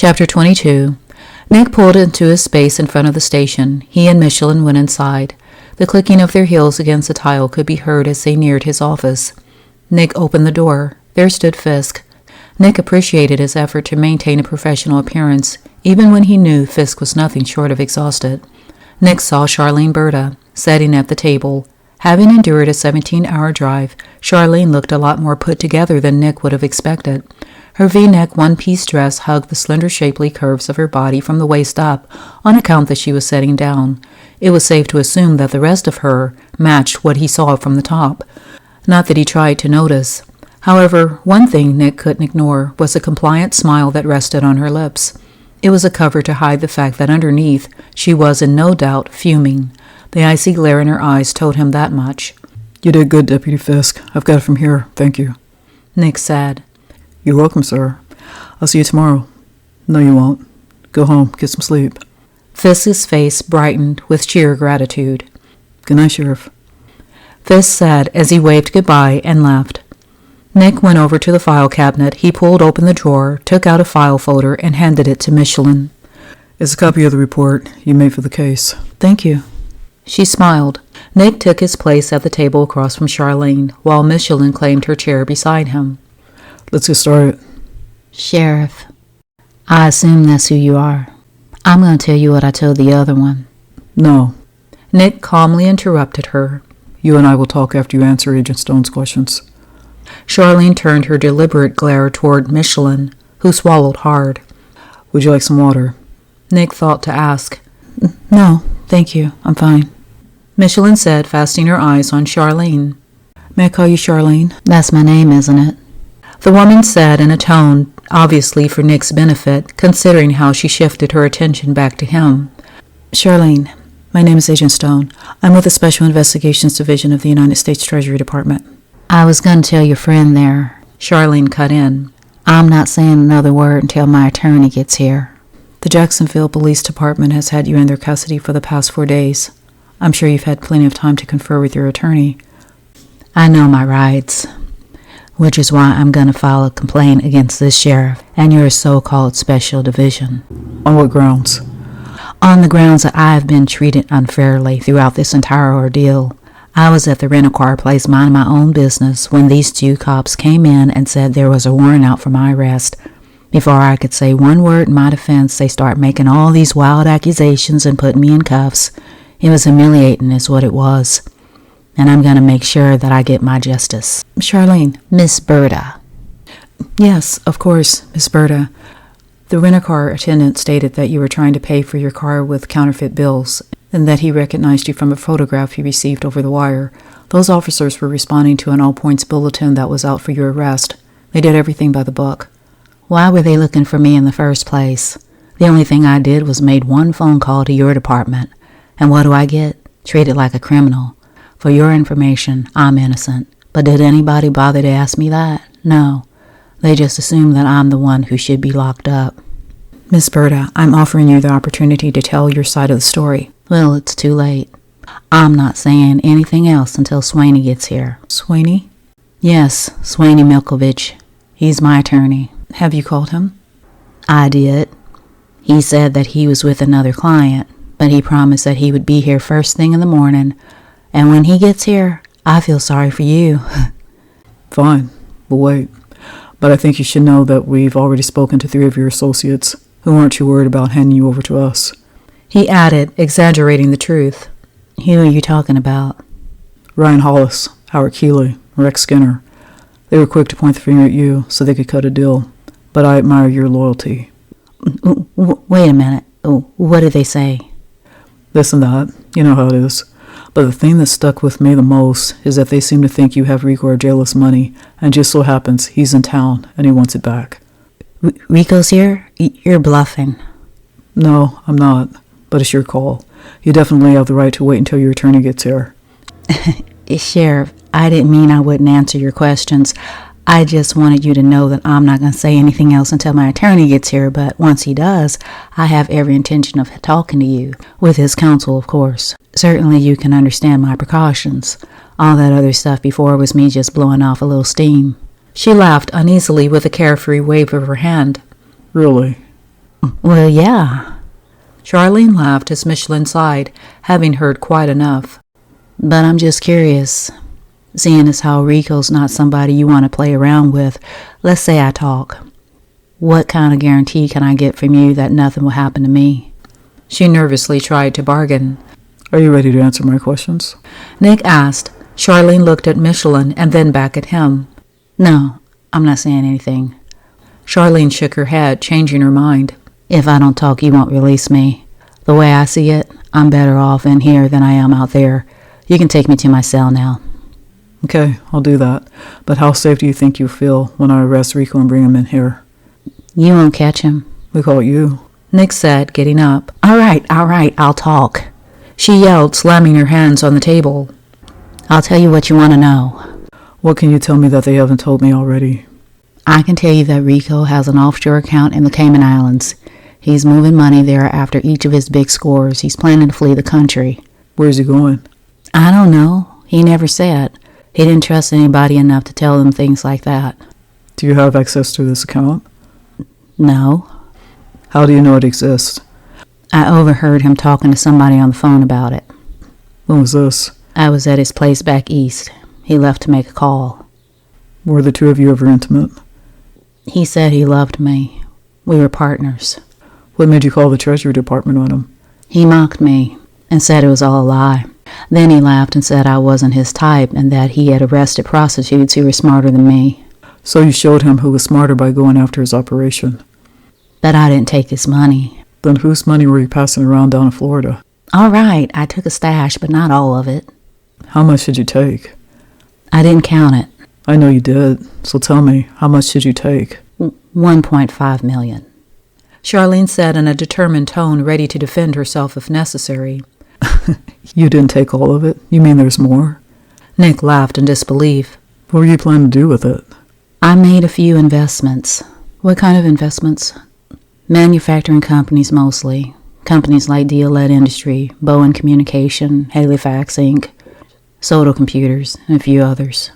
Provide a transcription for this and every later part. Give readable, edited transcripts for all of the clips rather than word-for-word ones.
Chapter 22. Nick pulled into his space in front of the station. He and Michelin went inside. The clicking of their heels against the tile could be heard as they neared his office. Nick opened the door. There stood Fisk. Nick appreciated his effort to maintain a professional appearance, even when he knew Fisk was nothing short of exhausted. Nick saw Charlene Berta, sitting at the table. Having endured a 17-hour drive, Charlene looked a lot more put together than Nick would have expected. Her V-neck one-piece dress hugged the slender shapely curves of her body from the waist up, on account that she was sitting down. It was safe to assume that the rest of her matched what he saw from the top. Not that he tried to notice. However, one thing Nick couldn't ignore was a compliant smile that rested on her lips. It was a cover to hide the fact that underneath, she was in no doubt fuming. The icy glare in her eyes told him that much. "You did good, Deputy Fisk. I've got it from here. Thank you." Nick said. "You're welcome, sir. I'll see you tomorrow." "No, you won't. Go home. Get some sleep." Fisk's face brightened with sheer gratitude. "Good night, Sheriff." Fisk said as he waved goodbye and left. Nick went over to the file cabinet. He pulled open the drawer, took out a file folder, and handed it to Michelin. "It's a copy of the report you made for the case." "Thank you." She smiled. Nick took his place at the table across from Charlene, while Michelin claimed her chair beside him. "Let's get started." "Sheriff, I assume that's who you are. I'm going to tell you what I told the other one." "No." Nick calmly interrupted her. "You and I will talk after you answer Agent Stone's questions." Charlene turned her deliberate glare toward Michelin, who swallowed hard. "Would you like some water?" Nick thought to ask. "No, thank you. I'm fine." Michelin said, fastening her eyes on Charlene. "May I call you Charlene?" That's my name, isn't it? The woman said in a tone, obviously for Nick's benefit, considering how she shifted her attention back to him. "Charlene, my name is Agent Stone. I'm with the Special Investigations Division of the United States Treasury Department." "I was going to tell your friend there." Charlene cut in. "I'm not saying another word until my attorney gets here." "The Jacksonville Police Department has had you in their custody for the past 4 days. I'm sure you've had plenty of time to confer with your attorney." "I know my rights, which is why I'm going to file a complaint against this sheriff and your so-called special division." "On what grounds?" "On the grounds that I have been treated unfairly throughout this entire ordeal. I was at the rent-a-car place minding my own business when these 2 cops came in and said there was a warrant out for my arrest. Before I could say one word in my defense, they start making all these wild accusations and putting me in cuffs. It was humiliating is what it was. And I'm going to make sure that I get my justice." "Charlene." "Miss Berta." "Yes, of course, Miss Berta. The rent-a-car attendant stated that you were trying to pay for your car with counterfeit bills, and that he recognized you from a photograph he received over the wire. Those officers were responding to an all-points bulletin that was out for your arrest. They did everything by the book." "Why were they looking for me in the first place? The only thing I did was made one phone call to your department. And what do I get? Treated like a criminal. For your information, I'm innocent. But did anybody bother to ask me that? No. They just assume that I'm the one who should be locked up." "Miss Berta, I'm offering you the opportunity to tell your side of the story." "Well, it's too late. I'm not saying anything else until Swaney gets here." "Swaney?" "Yes, Swaney Milkovich. He's my attorney." "Have you called him?" "I did. He said that he was with another client, but he promised that he would be here first thing in the morning. And when he gets here, I feel sorry for you." "Fine. We'll wait. But I think you should know that we've already spoken to 3 of your associates who aren't too worried about handing you over to us." He added, exaggerating the truth. "Who are you talking about?" "Ryan Hollis, Howard Keeley, Rex Skinner. They were quick to point the finger at you so they could cut a deal. But I admire your loyalty." "Wait a minute. What did they say?" "This and that. You know how it is. But the thing that stuck with me the most is that they seem to think you have Riko Argela's money, and just so happens he's in town and he wants it back." "Riko's here? You're bluffing." "No, I'm not. But it's your call. You definitely have the right to wait until your attorney gets here." "Sheriff, I didn't mean I wouldn't answer your questions. I just wanted you to know that I'm not going to say anything else until my attorney gets here, but once he does, I have every intention of talking to you. With his counsel, of course. Certainly you can understand my precautions. All that other stuff before was me just blowing off a little steam." She laughed uneasily with a carefree wave of her hand. "Really?" Well, yeah. Charlene laughed as Michelin sighed, having heard quite enough. But I'm just curious. Seeing as how Riko's not somebody you want to play around with, let's say I talk. What kind of guarantee can I get from you that nothing will happen to me? She nervously tried to bargain. Are you ready to answer my questions? Nick asked. Charlene looked at Michelin and then back at him. No, I'm not saying anything. Charlene shook her head, changing her mind. If I don't talk, you won't release me. The way I see it, I'm better off in here than I am out there. You can take me to my cell now. Okay, I'll do that. But how safe do you think you feel when I arrest Riko and bring him in here? You won't catch him. We call it you. Nick said, getting up. All right, I'll talk. She yelled, slamming her hands on the table. I'll tell you what you want to know. What can you tell me that they haven't told me already? I can tell you that Riko has an offshore account in the Cayman Islands. He's moving money there after each of his big scores. He's planning to flee the country. Where's he going? I don't know. He never said. He didn't trust anybody enough to tell them things like that. Do you have access to this account? No. How do you know it exists? I overheard him talking to somebody on the phone about it. When was this? I was at his place back east. He left to make a call. Were the two of you ever intimate? He said he loved me. We were partners. What made you call the Treasury Department on him? He mocked me and said it was all a lie. Then he laughed and said I wasn't his type and that he had arrested prostitutes who were smarter than me. So you showed him who was smarter by going after his operation. But I didn't take his money. Then whose money were you passing around down in Florida? All right, I took a stash, but not all of it. How much did you take? I didn't count it. I know you did, so tell me, how much did you take? $1.5 million. Charlene said in a determined tone, ready to defend herself if necessary. You didn't take all of it? You mean there's more? Nick laughed in disbelief. What were you planning to do with it? I made a few investments. What kind of investments? Manufacturing companies mostly. Companies like Deal-Led Industry, Bowen Communication, Halifax Inc., Soto Computers, and a few others.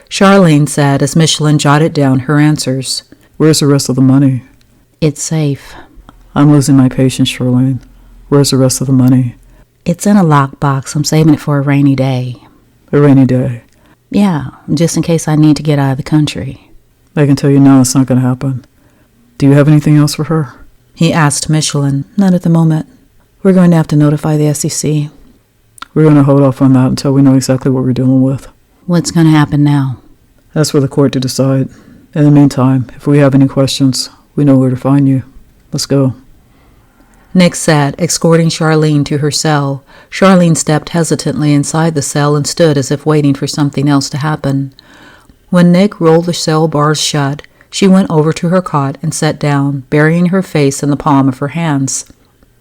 Charlene said as Michelin jotted down her answers. Where's the rest of the money? It's safe. I'm losing my patience, Charlene. Where's the rest of the money? It's in a lockbox. I'm saving it for a rainy day. A rainy day. Yeah, just in case I need to get out of the country. I can tell you now it's not going to happen. Do you have anything else for her? He asked Michelin. Not at the moment. We're going to have to notify the SEC. We're going to hold off on that until we know exactly what we're dealing with. What's going to happen now? That's for the court to decide. In the meantime, if we have any questions, we know where to find you. Let's go. Nick said, escorting Charlene to her cell. Charlene stepped hesitantly inside the cell and stood as if waiting for something else to happen. When Nick rolled the cell bars shut, she went over to her cot and sat down, burying her face in the palm of her hands.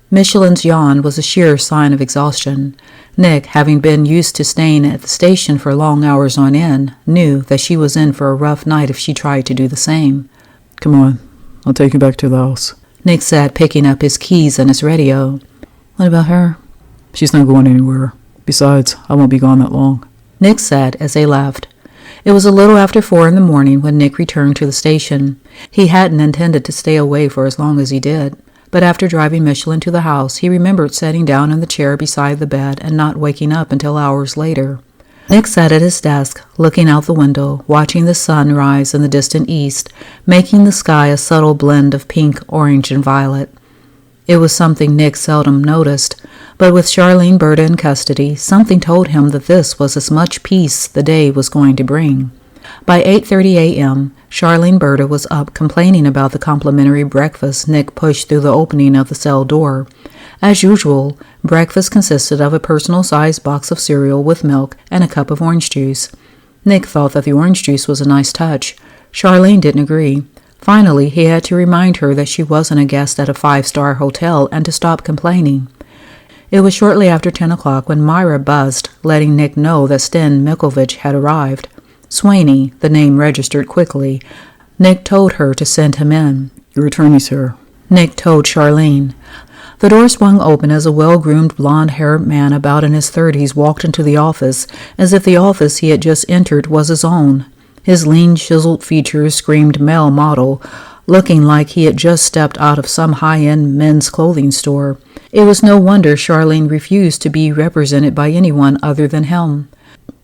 Michelin's yawn was a sheer sign of exhaustion. Nick, having been used to staying at the station for long hours on end, knew that she was in for a rough night if she tried to do the same. Come on, I'll take you back to the house. Nick said, picking up his keys and his radio. What about her? She's not going anywhere. Besides, I won't be gone that long. Nick said as they left. It was a little after 4 in the morning when Nick returned to the station. He hadn't intended to stay away for as long as he did, but after driving Michelin to the house, he remembered sitting down in the chair beside the bed and not waking up until hours later. Nick sat at his desk, looking out the window, watching the sun rise in the distant east, making the sky a subtle blend of pink, orange, and violet. It was something Nick seldom noticed, but with Charlene Berta in custody, something told him that this was as much peace the day was going to bring. By 8:30 a.m., Charlene Berta was up complaining about the complimentary breakfast Nick pushed through the opening of the cell door. As usual, breakfast consisted of a personal-sized box of cereal with milk and a cup of orange juice. Nick thought that the orange juice was a nice touch. Charlene didn't agree. Finally, he had to remind her that she wasn't a guest at a 5-star hotel and to stop complaining. It was shortly after 10 o'clock when Myra buzzed, letting Nick know that Sten Mikovich had arrived. Swaney, the name registered quickly. Nick told her to send him in. Your attorney's here. Nick told Charlene. The door swung open as a well-groomed, blonde-haired man about in his 30s walked into the office, as if the office he had just entered was his own. His lean, chiseled features screamed male model, looking like he had just stepped out of some high-end men's clothing store. It was no wonder Charlene refused to be represented by anyone other than him.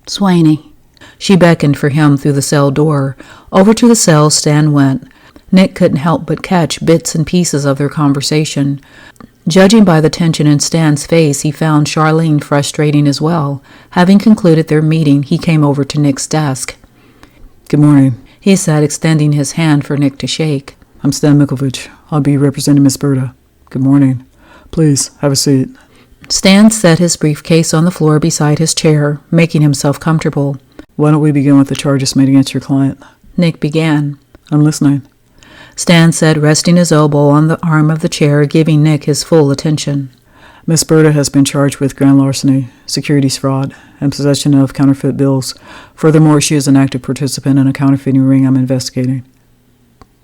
Swaney. She beckoned for him through the cell door. Over to the cell Stan went. Nick couldn't help but catch bits and pieces of their conversation. Judging by the tension in Stan's face, he found Charlene frustrating as well. Having concluded their meeting, he came over to Nick's desk. Good morning, he said, extending his hand for Nick to shake. I'm Stan Mikovich. I'll be representing Miss Berta. Good morning. Please, have a seat. Stan set his briefcase on the floor beside his chair, making himself comfortable. Why don't we begin with the charges made against your client? Nick began. I'm listening. Stan said, resting his elbow on the arm of the chair, giving Nick his full attention. Miss Berta has been charged with grand larceny, securities fraud, and possession of counterfeit bills. Furthermore, she is an active participant in a counterfeiting ring I'm investigating.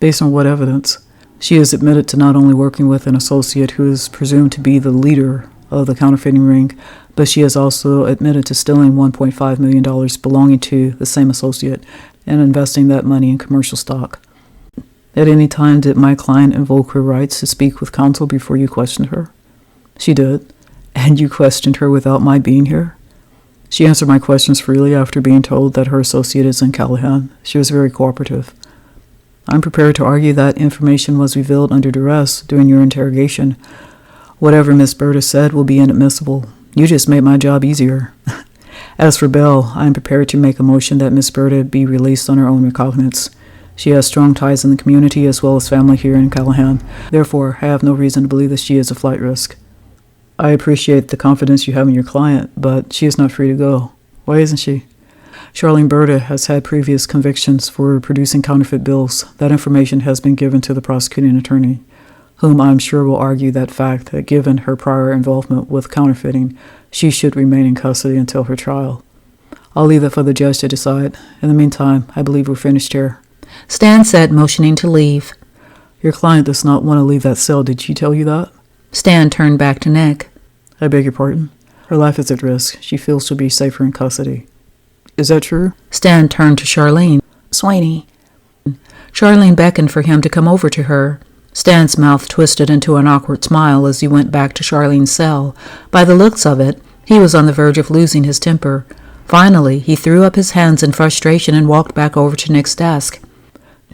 Based on what evidence? She is admitted to not only working with an associate who is presumed to be the leader of the counterfeiting ring, but she is also admitted to stealing $1.5 million belonging to the same associate and investing that money in commercial stock. At any time, did my client invoke her rights to speak with counsel before you questioned her? She did. And you questioned her without my being here? She answered my questions freely after being told that her associate is in Callahan. She was very cooperative. I'm prepared to argue that information was revealed under duress during your interrogation. Whatever Miss Berta said will be inadmissible. You just made my job easier. As for bail, I am prepared to make a motion that Miss Berta be released on her own recognizance. She has strong ties in the community as well as family here in Callahan. Therefore, I have no reason to believe that she is a flight risk. I appreciate the confidence you have in your client, but she is not free to go. Why isn't she? Charlene Berta has had previous convictions for producing counterfeit bills. That information has been given to the prosecuting attorney, whom I am sure will argue that fact that given her prior involvement with counterfeiting, she should remain in custody until her trial. I'll leave that for the judge to decide. In the meantime, I believe we're finished here. Stan said, motioning to leave. Your client does not want to leave that cell. Did she tell you that? Stan turned back to Nick. I beg your pardon? Her life is at risk. She feels she'll be safer in custody. Is that true? Stan turned to Charlene. Swaney. Charlene beckoned for him to come over to her. Stan's mouth twisted into an awkward smile as he went back to Charlene's cell. By the looks of it, he was on the verge of losing his temper. Finally, he threw up his hands in frustration and walked back over to Nick's desk.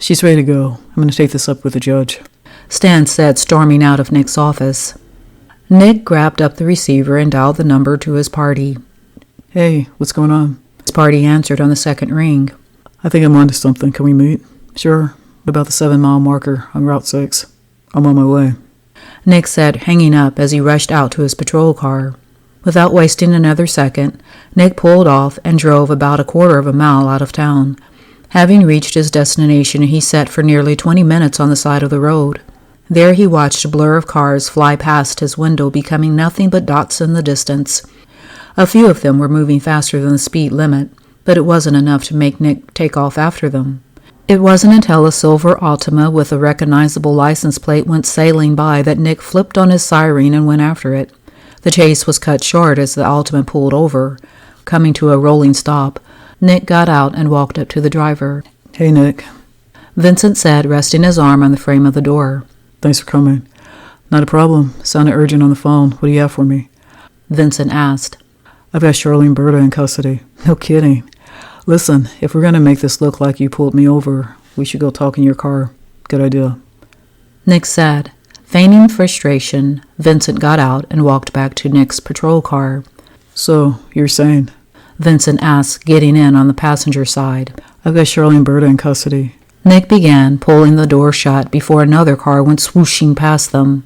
She's ready to go. I'm going to take this up with the judge, Stan said, storming out of Nick's office. Nick grabbed up the receiver and dialed the number to his party. Hey, what's going on? His party answered on the second ring. I think I'm onto something. Can we meet? Sure. About the 7-mile marker on Route 6. I'm on my way. Nick said, hanging up as he rushed out to his patrol car. Without wasting another second, Nick pulled off and drove about a quarter of a mile out of town. Having reached his destination, he sat for nearly 20 minutes on the side of the road. There he watched a blur of cars fly past his window, becoming nothing but dots in the distance. A few of them were moving faster than the speed limit, but it wasn't enough to make Nick take off after them. It wasn't until a silver Altima with a recognizable license plate went sailing by that Nick flipped on his siren and went after it. The chase was cut short as the Altima pulled over. Coming to a rolling stop, Nick got out and walked up to the driver. Hey, Nick. Vincent said, resting his arm on the frame of the door. Thanks for coming. Not a problem. Sounded urgent on the phone. What do you have for me? Vincent asked. I've got Charlene Berta in custody. No kidding. Listen, if we're going to make this look like you pulled me over, we should go talk in your car. Good idea. Nick said. Feigning frustration, Vincent got out and walked back to Nick's patrol car. So, you're saying? Vincent asked, getting in on the passenger side. I've got Charlene Berta in custody. Nick began, pulling the door shut before another car went swooshing past them.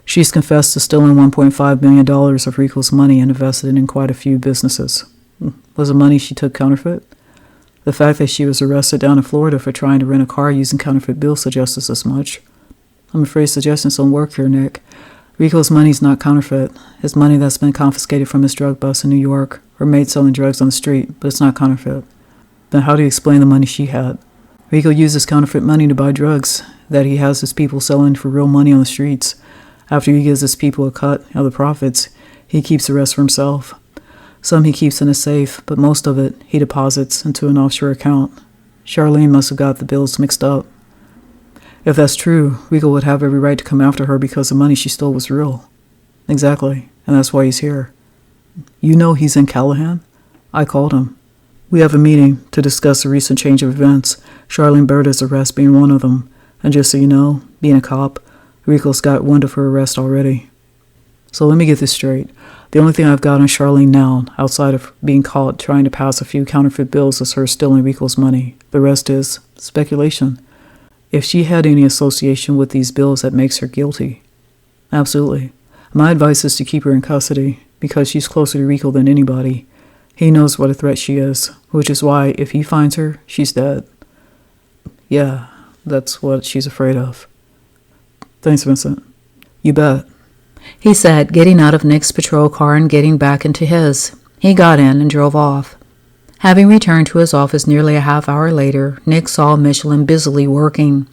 She's confessed to stealing $1.5 million of Riko's money and invested it in quite a few businesses. Was the money she took counterfeit? The fact that she was arrested down in Florida for trying to rent a car using counterfeit bills suggests as much. I'm afraid suggestions don't work here, Nick. Riko's money's not counterfeit. It's money that's been confiscated from his drug bust in New York or made selling drugs on the street, but it's not counterfeit. Then how do you explain the money she had? Riko uses counterfeit money to buy drugs that he has his people selling for real money on the streets. After he gives his people a cut of the profits, he keeps the rest for himself. Some he keeps in a safe, but most of it he deposits into an offshore account. Charlene must have got the bills mixed up. If that's true, Riko would have every right to come after her because the money she stole was real. Exactly, and that's why he's here. You know he's in Callahan? I called him. We have a meeting to discuss the recent change of events, Charlene Berta's arrest being one of them. And just so you know, being a cop, Riko's got wind of her arrest already. So let me get this straight. The only thing I've got on Charlene now, outside of being caught trying to pass a few counterfeit bills, is her stealing Riko's money. The rest is speculation. If she had any association with these bills, that makes her guilty. Absolutely. My advice is to keep her in custody, because she's closer to Riko than anybody. He knows what a threat she is, which is why, if he finds her, she's dead. Yeah, that's what she's afraid of. Thanks, Vincent. You bet. He said, getting out of Nick's patrol car and getting back into his. He got in and drove off. Having returned to his office nearly a half hour later, Nick saw Michelin busily working.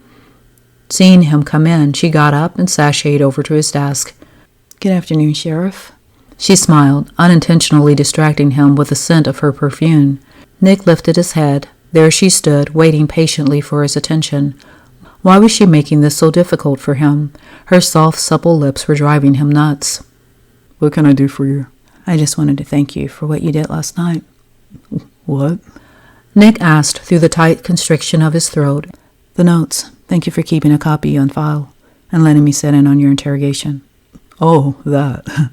Seeing him come in, she got up and sashayed over to his desk. Good afternoon, Sheriff. She smiled, unintentionally distracting him with the scent of her perfume. Nick lifted his head. There she stood, waiting patiently for his attention. Why was she making this so difficult for him? Her soft, supple lips were driving him nuts. What can I do for you? I just wanted to thank you for what you did last night. What? Nick asked through the tight constriction of his throat. The notes. Thank you for keeping a copy on file and letting me sit in on your interrogation. Oh, that.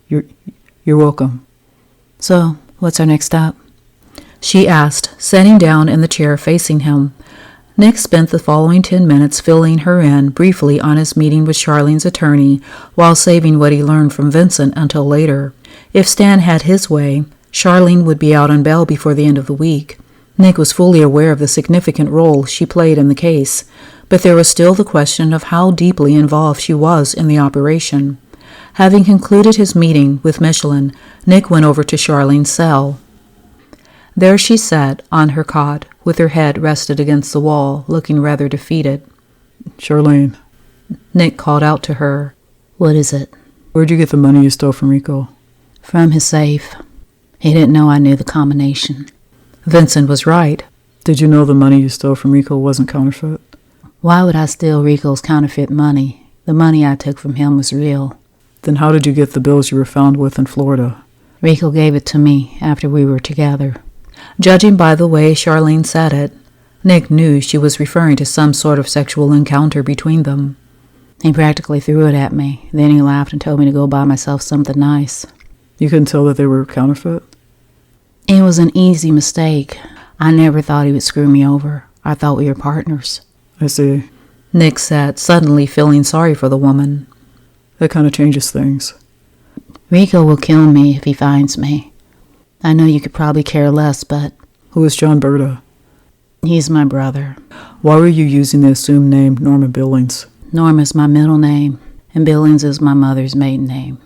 You're welcome. So, what's our next step? She asked, sitting down in the chair facing him. Nick spent the following 10 minutes filling her in briefly on his meeting with Charlene's attorney while saving what he learned from Vincent until later. If Stan had his way, Charlene would be out on bail before the end of the week. Nick was fully aware of the significant role she played in the case, but there was still the question of how deeply involved she was in the operation. Having concluded his meeting with Michelin, Nick went over to Charlene's cell. There she sat on her cot, with her head rested against the wall, looking rather defeated. Charlene. Nick called out to her. What is it? Where'd you get the money you stole from Riko? From his safe. He didn't know I knew the combination. Vincent was right. Did you know the money you stole from Riko wasn't counterfeit? Why would I steal Riko's counterfeit money? The money I took from him was real. Then how did you get the bills you were found with in Florida? Riko gave it to me after we were together. Judging by the way Charlene said it, Nick knew she was referring to some sort of sexual encounter between them. He practically threw it at me. Then he laughed and told me to go buy myself something nice. You couldn't tell that they were counterfeit? It was an easy mistake. I never thought he would screw me over. I thought we were partners. I see. Nick said, suddenly feeling sorry for the woman. That kind of changes things. Riko will kill me if he finds me. I know you could probably care less, but... Who is John Berta? He's my brother. Why were you using the assumed name Norma Billings? Norma's my middle name, and Billings is my mother's maiden name.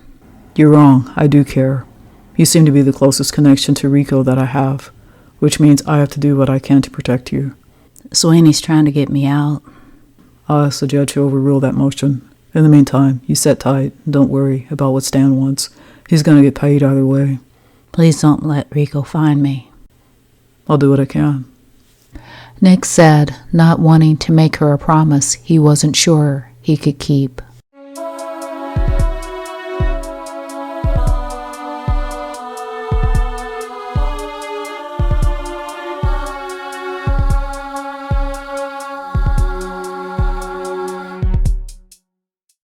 You're wrong. I do care. You seem to be the closest connection to Riko that I have, which means I have to do what I can to protect you. Sweeney's trying to get me out. I'll ask the judge to overrule that motion. In the meantime, you sit tight. Don't worry about what Stan wants. He's going to get paid either way. Please don't let Riko find me. I'll do what I can. Nick said, not wanting to make her a promise he wasn't sure he could keep.